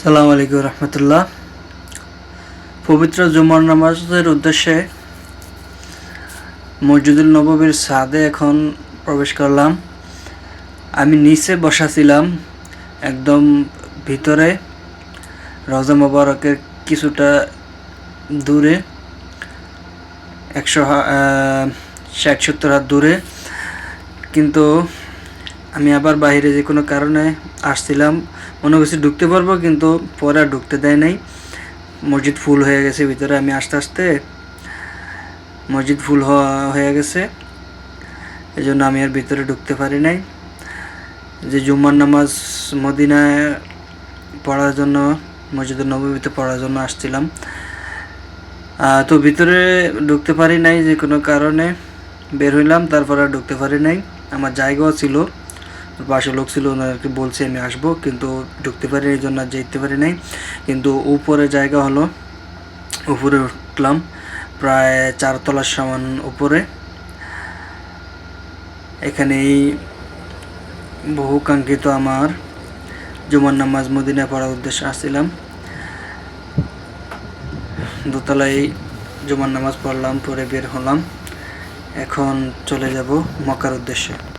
আসসালামু আলাইকুম রহমতুল্লাহ। পবিত্র জুমার নামাজের উদ্দেশ্যে মসজিদুল নববীর ছাদে এখন প্রবেশ করলাম। আমি নিচে বসা ছিলাম, একদম ভিতরে রওজা মোবারকের কিছুটা দূরে, 160-70 হাত দূরে। কিন্তু আমি আবার বাইরে যে কোনো কারণে আসছিলাম, মনে করছি ঢুকতে পারবো, কিন্তু পরে আর ঢুকতে দেয় নাই। মসজিদ ফুল হয়ে গেছে ভিতরে। আমি আস্তে আস্তে মসজিদ ফুল হয়ে গেছে, এই জন্য আমি আর ভিতরে ঢুকতে পারি নাই। যে জুম্মার নামাজ মদিনায় পড়ার জন্য, মসজিদুল নববীতে পড়ার জন্য আসছিলাম, তো ভিতরে ঢুকতে পারি নাই, যে কোনো কারণে বের হইলাম। তারপর আর ঢুকতে পারি নাই। আমার জায়গাও ছিল, পাশে লোক ছিল, ওনাদেরকে বলছি আমি আসবো, কিন্তু ঢুকতে পারি, এই জন্য আর যেতে পারি নাই। কিন্তু উপরে জায়গা হলো, উপরে উঠলাম, প্রায় 4 তলার সমান উপরে। এখানেই বহু কাঙ্ক্ষিত আমার জুমার নামাজ মদিনায় পড়ার উদ্দেশ্যে আসছিলাম। দোতলায় জুমার নামাজ পড়লাম, পরে বের হলাম। এখন চলে যাব মক্কার উদ্দেশ্যে।